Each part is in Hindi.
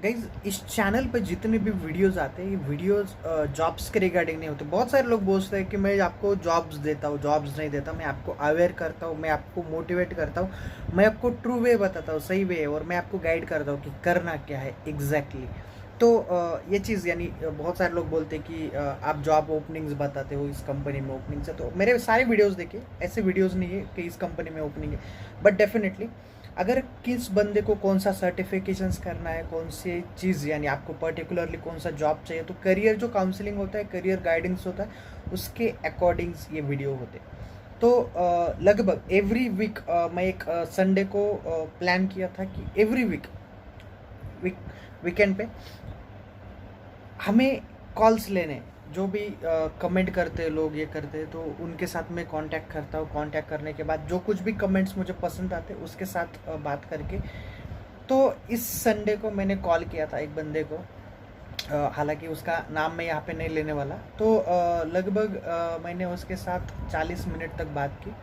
गाइज इस चैनल पे जितने भी वीडियोस आते हैं ये वीडियोस जॉब्स के रिगार्डिंग नहीं होते। बहुत सारे लोग बोलते हैं कि मैं आपको जॉब्स देता हूँ, जॉब्स नहीं देता। मैं आपको अवेयर करता हूँ, मैं आपको मोटिवेट करता हूँ, मैं आपको ट्रू वे बताता हूँ, सही वे है, और मैं आपको गाइड करता हूँ कि करना क्या है एग्जैक्टली। तो ये चीज़ यानी बहुत सारे लोग बोलते हैं कि आप जॉब ओपनिंग्स बताते हो, इस कंपनी में ओपनिंग्स है। तो मेरे सारे वीडियोज़ देखिए, ऐसे वीडियोज़ नहीं है कि इस कंपनी में ओपनिंग है, बट डेफिनेटली अगर किस बंदे को कौन सा सर्टिफिकेशंस करना है, कौन सी चीज़ यानी आपको पर्टिकुलरली कौन सा जॉब चाहिए, तो करियर जो काउंसलिंग होता है, करियर गाइडेंस होता है, उसके अकॉर्डिंग्स ये वीडियो होते हैं। तो लगभग एवरी वीक मैं एक संडे को प्लान किया था कि एवरी वीकेंड पे हमें कॉल्स लेने, जो भी कमेंट करते हैं लोग, ये करते हैं, तो उनके साथ मैं कांटेक्ट करता हूँ। कांटेक्ट करने के बाद जो कुछ भी कमेंट्स मुझे पसंद आते हैं उसके साथ बात करके, तो इस संडे को मैंने कॉल किया था एक बंदे को। हालांकि उसका नाम मैं यहाँ पे नहीं लेने वाला। तो लगभग मैंने उसके साथ 40 मिनट तक बात की।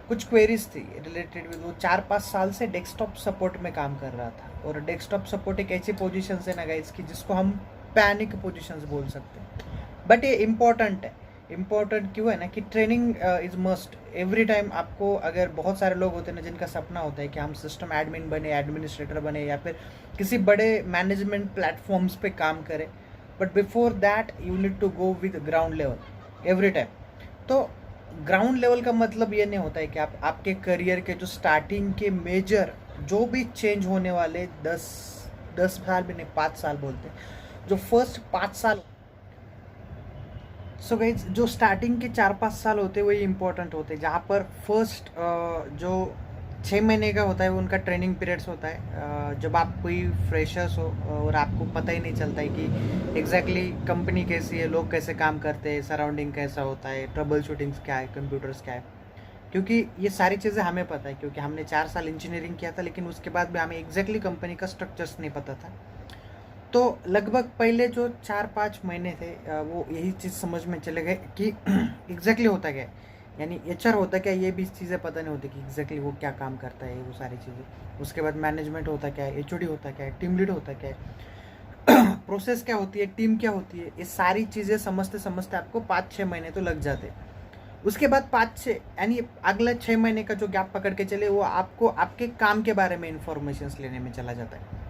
कुछ क्वेरीज थी रिलेटेड विद, वो 4-5 साल से डेस्कटॉप सपोर्ट में काम कर रहा था। और डेस्कटॉप सपोर्ट एक ऐसी पोजीशन है ना गाइस, कि जिसको हम पैनिक पोजीशंस बोल सकते हैं, बट ये इम्पॉर्टेंट है। इम्पॉर्टेंट क्यों है ना, कि training is must every time. आपको अगर बहुत सारे लोग होते हैं ना जिनका सपना होता है कि हम सिस्टम एडमिन बने, एडमिनिस्ट्रेटर बने, या फिर किसी बड़े मैनेजमेंट प्लेटफॉर्म्स पे काम करें, but before that you need to go with ground level every time. तो ग्राउंड लेवल का मतलब ये नहीं होता है कि आप आपके करियर के जो स्टार्टिंग के मेजर जो भी चेंज होने वाले 10 साल भी नहीं, 5 साल बोलते हैं, जो फर्स्ट 5 साल। सो गाइज जो स्टार्टिंग के 4-5 साल होते हैं वही इंपॉर्टेंट होते हैं, जहाँ पर फर्स्ट जो 6 महीने का होता है वो उनका ट्रेनिंग पीरियड्स होता है। जब आप कोई फ्रेशर्स हो और आपको पता ही नहीं चलता है कि एग्जैक्टली कंपनी कैसी है, लोग कैसे काम करते हैं, सराउंडिंग कैसा होता है, ट्रबल शूटिंग्स क्या है, कंप्यूटर्स क्या है। क्योंकि ये सारी चीज़ें हमें पता है, क्योंकि हमने 4 साल इंजीनियरिंग किया था, लेकिन उसके बाद भी हमें एग्जैक्टली कंपनी का स्ट्रक्चर्स नहीं पता था। तो लगभग पहले जो 4-5 महीने थे वो यही चीज़ समझ में चले गए कि एग्जैक्टली होता क्या है, यानी एचआर होता क्या है, ये भी चीज़ें पता नहीं होती कि एग्जैक्टली वो क्या काम करता है, वो सारी चीज़ें। उसके बाद मैनेजमेंट होता क्या है, एचओडी होता क्या है, टीम लीड होता क्या है, प्रोसेस क्या होती है, टीम क्या होती है, ये सारी चीज़ें समझते समझते आपको 5-6 महीने तो लग जाते। उसके बाद 5-6 यानी अगला 6 महीने का जो गैप पकड़ के चले, वो आपको आपके काम के बारे में इंफॉर्मेशन लेने में चला जाता है।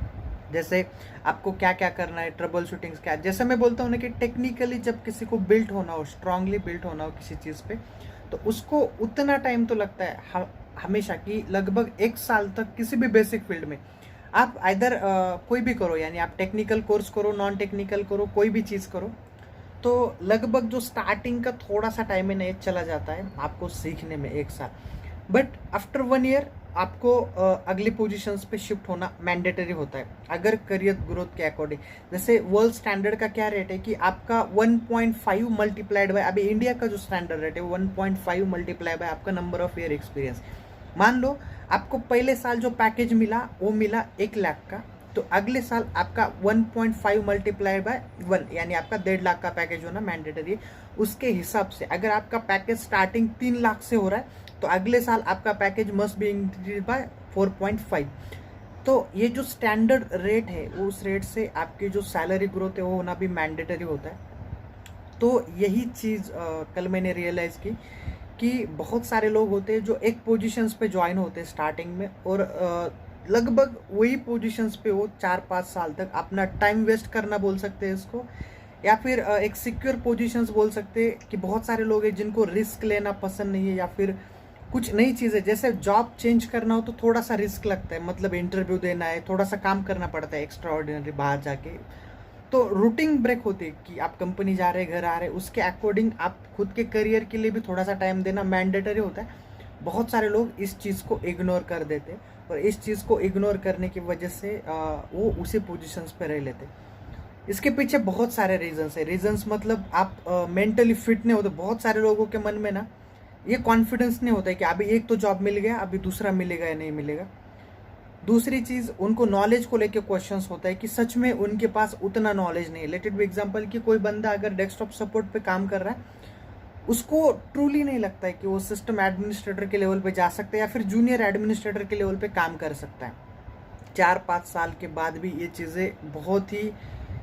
जैसे आपको क्या क्या करना है, ट्रबल शूटिंग्स क्या है। जैसे मैं बोलता हूँ ना कि टेक्निकली जब किसी को बिल्ट होना हो, स्ट्रांगली बिल्ट होना हो किसी चीज़ पे, तो उसको उतना टाइम तो लगता है हमेशा, कि लगभग 1 साल तक किसी भी बेसिक फील्ड में आप इधर कोई भी करो, यानी आप टेक्निकल कोर्स करो, नॉन टेक्निकल करो, कोई भी चीज़ करो, तो लगभग जो स्टार्टिंग का थोड़ा सा टाइम है ना, ये चला जाता है आपको सीखने में 1 साल। बट आफ्टर 1 ईयर आपको अगली पोजीशंस पे शिफ्ट होना मैंडेटरी होता है, अगर करियर ग्रोथ के अकॉर्डिंग। जैसे वर्ल्ड स्टैंडर्ड का क्या रेट है कि आपका 1.5 मल्टीप्लाइड बाय, अभी इंडिया का जो स्टैंडर्ड रेट है 1.5 मल्टीप्लाई बाय आपका नंबर ऑफ ईयर एक्सपीरियंस। मान लो आपको पहले साल जो पैकेज मिला वो मिला 1 लाख का, तो अगले साल आपका 1.5 मल्टीप्लाई बाय 1, यानी आपका 1.5 लाख का पैकेज होना मैंडेटरी है। उसके हिसाब से अगर आपका पैकेज स्टार्टिंग 3 लाख से हो रहा है, तो अगले साल आपका package must be increase by 4.5। तो ये जो स्टैंडर्ड रेट है, उस रेट से आपकी जो सैलरी ग्रोथ है वो होना भी मैंडेटरी होता है। तो यही चीज़ कल मैंने रियलाइज़ की कि बहुत सारे लोग होते हैं जो एक पोजीशंस पे ज्वाइन होते हैं स्टार्टिंग में, और लगभग वही पोजीशंस पे वो 4-5 साल तक अपना टाइम वेस्ट करना बोल सकते हैं इसको, या फिर एक सिक्योर पोजीशंस बोल सकते हैं। कि बहुत सारे लोग हैं जिनको रिस्क लेना पसंद नहीं है, या फिर कुछ नई चीज़ें, जैसे जॉब चेंज करना हो तो थोड़ा सा रिस्क लगता है, मतलब इंटरव्यू देना है, थोड़ा सा काम करना पड़ता है एक्स्ट्रा ऑर्डिनरी बाहर जाके। तो रूटीन ब्रेक होती है कि आप कंपनी जा रहे, घर आ रहे, उसके अकॉर्डिंग आप खुद के करियर के लिए भी थोड़ा सा टाइम देना मैंडेटरी होता है। बहुत सारे लोग इस चीज़ को इग्नोर कर देते हैं, और इस चीज़ को इग्नोर करने की वजह से वो उसी पोजीशंस पे रह लेते। इसके पीछे बहुत सारे रीजंस है। रीजंस मतलब आप मेंटली फिट नहीं होते। बहुत सारे लोगों के मन में ना ये कॉन्फिडेंस नहीं होता है कि अभी एक तो जॉब मिल गया, अभी दूसरा मिलेगा या नहीं मिलेगा। दूसरी चीज़, उनको नॉलेज को लेके क्वेश्चंस होता है कि सच में उनके पास उतना नॉलेज नहीं है। लेट इट बी एग्जांपल कि कोई बंदा अगर डेस्कटॉप सपोर्ट पे काम कर रहा है, उसको ट्रूली नहीं लगता है कि वो सिस्टम एडमिनिस्ट्रेटर के लेवल पे जा सकता है, या फिर जूनियर एडमिनिस्ट्रेटर के लेवल पे काम कर सकता है। 4-5 साल के बाद भी ये चीज़ें बहुत ही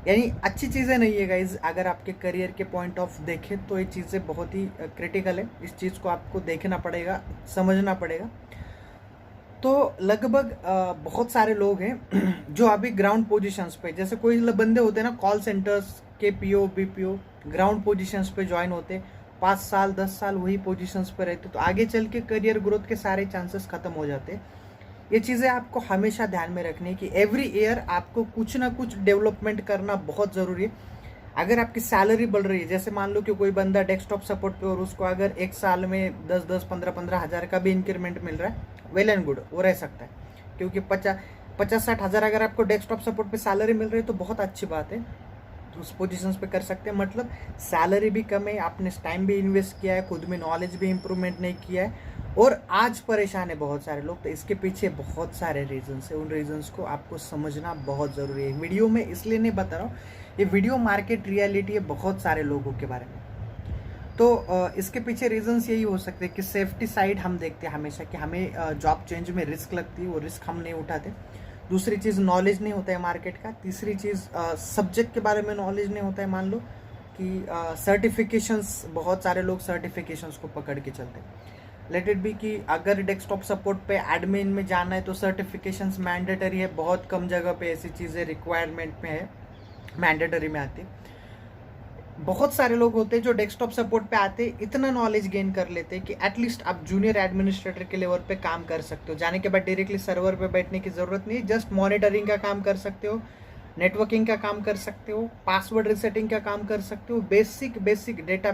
यानी अच्छी चीज़ें नहीं है गाइज। अगर आपके करियर के पॉइंट ऑफ देखें तो ये चीज़ें बहुत ही क्रिटिकल है। इस चीज़ को आपको देखना पड़ेगा, समझना पड़ेगा। तो लगभग बहुत सारे लोग हैं जो अभी ग्राउंड पोजीशंस पे, जैसे कोई बंदे होते हैं ना कॉल सेंटर्स के पीओ बीपीओ, ग्राउंड पोजीशंस पे ज्वाइन होते, 5 साल 10 साल वही पोजीशंस पे रहते, तो आगे चल के करियर ग्रोथ के सारे चांसेस खत्म हो जाते। ये चीज़ें आपको हमेशा ध्यान में रखनी है कि एवरी ईयर आपको कुछ ना कुछ डेवलपमेंट करना बहुत ज़रूरी है। अगर आपकी सैलरी बढ़ रही है, जैसे मान लो कि कोई बंदा डेस्कटॉप सपोर्ट पे और उसको अगर एक साल में 10-10 15-15 हज़ार का भी इंक्रीमेंट मिल रहा है, वेल एंड गुड, वो रह सकता है। क्योंकि 50-60 हज़ार अगर आपको डेस्कटॉप सपोर्ट पे सैलरी मिल रही है तो बहुत अच्छी बात है, तो उस पोजीशंस पे कर सकते हैं। मतलब सैलरी भी कम है, आपने टाइम भी इन्वेस्ट किया है, खुद में नॉलेज भी इंप्रूवमेंट नहीं किया है और आज परेशान है बहुत सारे लोग। तो इसके पीछे बहुत सारे रीजंस है, उन रीजंस को आपको समझना बहुत ज़रूरी है। वीडियो में इसलिए नहीं बता रहा हूँ, ये वीडियो मार्केट रियलिटी है बहुत सारे लोगों के बारे में। तो इसके पीछे रीजंस यही हो सकते हैं कि सेफ्टी साइड हम देखते हैं हमेशा कि हमें जॉब चेंज में रिस्क लगती है, वो रिस्क हम नहीं उठाते। दूसरी चीज़ नॉलेज नहीं होता है मार्केट का। तीसरी चीज़ सब्जेक्ट के बारे में नॉलेज नहीं होता है। मान लो कि सर्टिफिकेशंस, बहुत सारे लोग सर्टिफिकेशंस को पकड़ के चलते हैं। लेट इट बी कि अगर डेस्कटॉप सपोर्ट पे एडमिन में जाना है तो सर्टिफिकेशंस मैंडेटरी है, बहुत कम जगह पे ऐसी चीज़ें रिक्वायरमेंट में है, मैंडेटरी में आती है। बहुत सारे लोग होते हैं जो डेस्कटॉप सपोर्ट पे आते, इतना नॉलेज गेन कर लेते हैं कि एटलीस्ट आप जूनियर एडमिनिस्ट्रेटर के लेवल पे काम कर सकते हो। जाने के बाद डायरेक्टली सर्वर पे बैठने की ज़रूरत नहीं है, जस्ट मॉनिटरिंग का काम कर सकते हो, नेटवर्किंग का काम कर सकते हो, पासवर्ड रिसेटिंग का काम कर सकते हो, बेसिक डेटा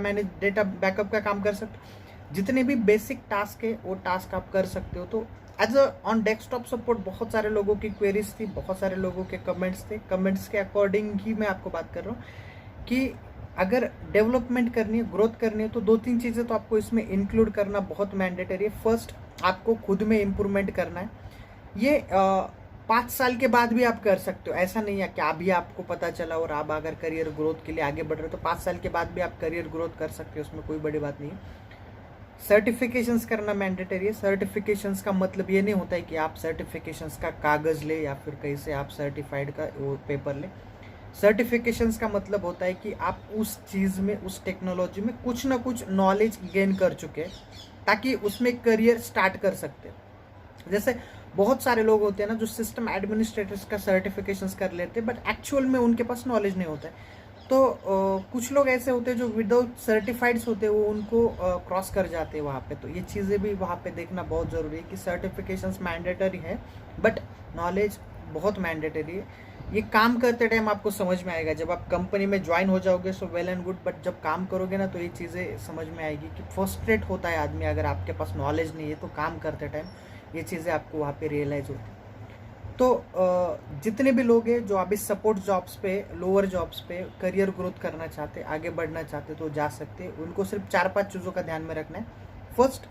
बैकअप का काम कर सकते हो। जितने भी बेसिक टास्क है वो टास्क आप कर सकते हो। तो as a on desktop support बहुत सारे लोगों की क्वेरीज थी, बहुत सारे लोगों के कमेंट्स थे। कमेंट्स के अकॉर्डिंग ही मैं आपको बात कर रहा हूँ कि अगर डेवलपमेंट करनी है, ग्रोथ करनी है, तो 2-3 चीज़ें तो आपको इसमें इंक्लूड करना बहुत मैंडेटरी है। फर्स्ट, आपको खुद में इम्प्रूवमेंट करना है। ये 5 साल के बाद भी आप कर सकते हो, ऐसा नहीं है कि अभी आपको पता चला और आप अगर करियर ग्रोथ के लिए आगे बढ़ रहे हो तो 5 साल के बाद भी आप करियर ग्रोथ कर सकते हो, उसमें कोई बड़ी बात नहीं है। सर्टिफिकेशंस करना मैंडेटरी है। सर्टिफिकेशंस का मतलब ये नहीं होता है कि आप सर्टिफिकेशंस का कागज़ ले या फिर कहीं से आप सर्टिफाइड का वो पेपर ले। सर्टिफिकेशंस का मतलब होता है कि आप उस चीज़ में, उस टेक्नोलॉजी में कुछ ना कुछ नॉलेज गेन कर चुके हैं ताकि उसमें करियर स्टार्ट कर सकते हैं। जैसे बहुत सारे लोग होते हैं ना जो सिस्टम एडमिनिस्ट्रेटर्स का सर्टिफिकेशंस कर लेते हैं बट एक्चुअल में उनके पास नॉलेज नहीं होता है। तो कुछ लोग ऐसे होते हैं जो विदाउट सर्टिफाइड्स होते हैं, वो उनको क्रॉस कर जाते हैं वहाँ पे। तो ये चीज़ें भी वहाँ पे देखना बहुत ज़रूरी है कि सर्टिफिकेशंस मैंडेटरी है बट नॉलेज बहुत मैंडेटरी है। ये काम करते टाइम आपको समझ में आएगा, जब आप कंपनी में ज्वाइन हो जाओगे so well and good, but जब काम करोगे ना तो ये चीज़ें समझ में आएगी कि फ्रस्ट्रेट होता है आदमी अगर आपके पास नॉलेज नहीं है। तो काम करते टाइम ये चीज़ें आपको वहाँ पे रियलाइज़ होती है। तो जितने भी लोग हैं जो अभी सपोर्ट जॉब्स पे, लोअर जॉब्स पे करियर ग्रोथ करना चाहते, आगे बढ़ना चाहते तो जा सकते हैं। उनको सिर्फ 4-5 चीज़ों का ध्यान में रखना है। First,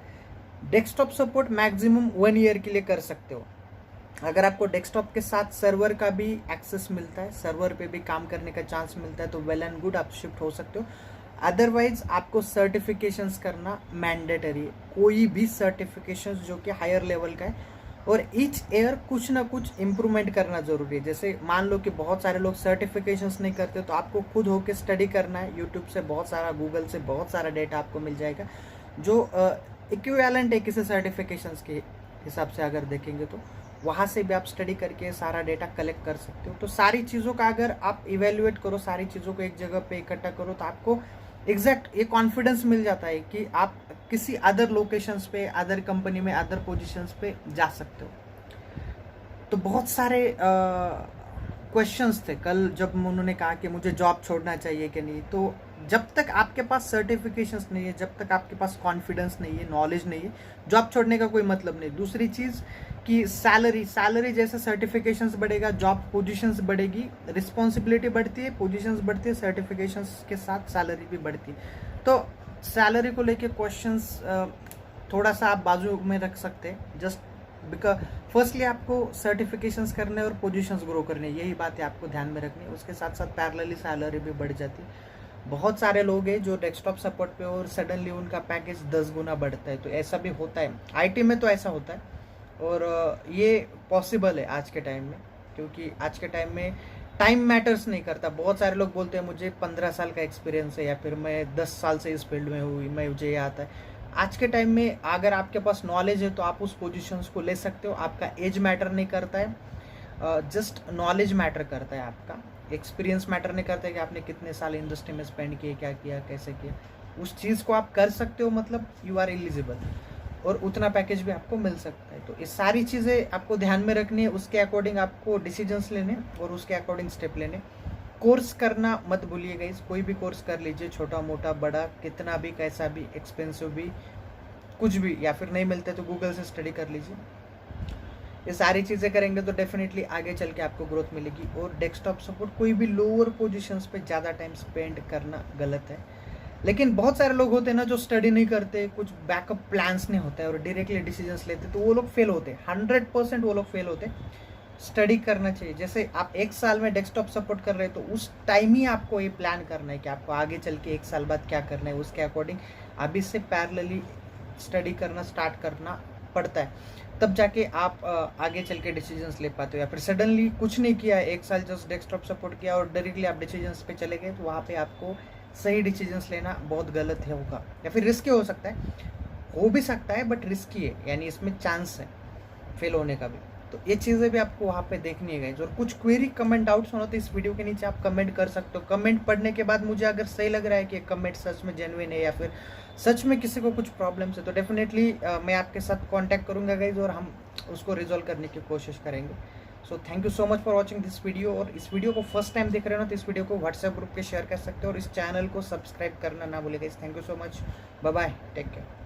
desktop support maximum 1 year के लिए कर सकते हो। अगर आपको डेस्कटॉप के साथ सर्वर का भी एक्सेस मिलता है, सर्वर पे भी काम करने का चांस मिलता है तो वेल एंड गुड, आप शिफ्ट हो सकते हो। अदरवाइज आपको सर्टिफिकेशंस करना मैंडेटरी है, कोई भी सर्टिफिकेशंस जो कि हायर लेवल का है, और ईच ईयर कुछ ना कुछ इम्प्रूवमेंट करना ज़रूरी है। जैसे मान लो कि बहुत सारे लोग सर्टिफिकेशंस नहीं करते तो आपको खुद होकर स्टडी करना है। यूट्यूब से बहुत सारा, गूगल से बहुत सारा डेटा आपको मिल जाएगा जो इक्विवेलेंट है किसी सर्टिफिकेशंस के हिसाब से अगर देखेंगे तो वहाँ से भी आप स्टडी करके सारा डेटा कलेक्ट कर सकते हो। तो सारी चीज़ों का अगर आप इवेल्युएट करो, सारी चीज़ों को एक जगह पे इकट्ठा करो तो आपको एग्जैक्ट ये कॉन्फिडेंस मिल जाता है कि आप किसी अदर लोकेशंस पे, अदर कंपनी में, अदर पोजीशंस पे जा सकते हो। तो बहुत सारे क्वेश्चंस थे कल जब उन्होंने कहा कि मुझे जॉब छोड़ना चाहिए कि नहीं। तो जब तक आपके पास सर्टिफिकेशंस नहीं है, जब तक आपके पास कॉन्फिडेंस नहीं है, नॉलेज नहीं है, जॉब छोड़ने का कोई मतलब नहीं। दूसरी चीज़ कि सैलरी जैसे सर्टिफिकेशंस बढ़ेगा, जॉब पोजीशंस बढ़ेगी, रिस्पॉन्सिबिलिटी बढ़ती है, पोजीशंस बढ़ती है, सर्टिफिकेशंस के साथ सैलरी भी बढ़ती है। तो सैलरी को लेके क्वेश्चंस थोड़ा सा आप बाजू में रख सकते हैं, जस्ट बिकॉज फर्स्टली आपको सर्टिफिकेशंस करने और पोजीशंस ग्रो करने, यही बातें आपको ध्यान में रखनी है। उसके साथ साथ पैरेलली सैलरी भी बढ़ जाती है। बहुत सारे लोग हैं जो डेस्कटॉप सपोर्ट पे और सडनली उनका पैकेज 10 गुना बढ़ता है, तो ऐसा भी होता है। आईटी में तो ऐसा होता है, और ये पॉसिबल है आज के टाइम में, क्योंकि आज के टाइम में टाइम मैटर्स नहीं करता। बहुत सारे लोग बोलते हैं मुझे 15 साल का एक्सपीरियंस है या फिर मैं 10 साल से इस फील्ड में हूँ, मैं मुझे ये आता है। आज के टाइम में अगर आपके पास नॉलेज है तो आप उस पोजीशंस को ले सकते हो। आपका एज मैटर नहीं करता है, जस्ट नॉलेज मैटर करता है। आपका एक्सपीरियंस मैटर नहीं करता है कि आपने कितने साल इंडस्ट्री में स्पेंड किए, क्या किया, कैसे किया। उस चीज़ को आप कर सकते हो, मतलब यू आर एलिजिबल, और उतना पैकेज भी आपको मिल सकता है। तो ये सारी चीज़ें आपको ध्यान में रखनी है, उसके अकॉर्डिंग आपको डिसीजंस लेने और उसके अकॉर्डिंग स्टेप लेने। कोर्स करना मत भूलिएगा, इस कोई भी कोर्स कर लीजिए, छोटा मोटा बड़ा, कितना भी, कैसा भी, एक्सपेंसिव भी, कुछ भी, या फिर नहीं मिलते तो गूगल से स्टडी कर लीजिए। ये सारी चीज़ें करेंगे तो डेफिनेटली आगे चल के आपको ग्रोथ मिलेगी। और डेस्कटॉप सपोर्ट कोई भी लोअर पोजीशंस पे ज़्यादा टाइम स्पेंड करना गलत है। लेकिन बहुत सारे लोग होते हैं ना जो स्टडी नहीं करते, कुछ बैकअप प्लान्स नहीं होता है और डायरेक्टली डिसीजंस लेते, तो वो लोग फेल होते हैं। 100% वो लोग फेल होते हैं। स्टडी करना चाहिए। जैसे आप 1 साल में डेस्कटॉप सपोर्ट कर रहे हैं तो उस टाइम ही आपको ये प्लान करना है कि आपको आगे चल के 1 साल बाद क्या करना है। उसके अकॉर्डिंग अभी से पैरेलली स्टडी करना स्टार्ट करना पड़ता है, तब जाके आप आगे चल के डिसीजंस ले पाते हो। या फिर सडनली कुछ नहीं किया, 1 साल जस्ट डेस्कटॉप सपोर्ट किया और डायरेक्टली आप डिसीजंस पे चले गए, तो वहाँ पे आपको सही डिसीजंस लेना बहुत गलत है होगा, या फिर रिस्की हो सकता है। हो भी सकता है बट रिस्की है, यानी इसमें चांस है फेल होने का भी। तो ये चीज़ें भी आपको वहाँ पे देखनी है गाइस। और कुछ क्वेरी, कमेंट, डाउट्स होना तो इस वीडियो के नीचे आप कमेंट कर सकते हो। कमेंट पढ़ने के बाद मुझे अगर सही लग रहा है कि कमेंट सच में जेन्युइन है या फिर सच में किसी को कुछ प्रॉब्लम्स है, तो डेफिनेटली मैं आपके साथ कॉन्टैक्ट करूँगा गाइज, और हम उसको रिजॉल्व करने की कोशिश करेंगे। So thank you so much for watching this video. और इस वीडियो को फर्स्ट टाइम देख रहे हो ना, तो इस वीडियो को व्हाट्सएप ग्रुप पे शेयर कर सकते हो और इस चैनल को सब्सक्राइब करना ना भूलिएगा। Thank you so much, bye bye, take care.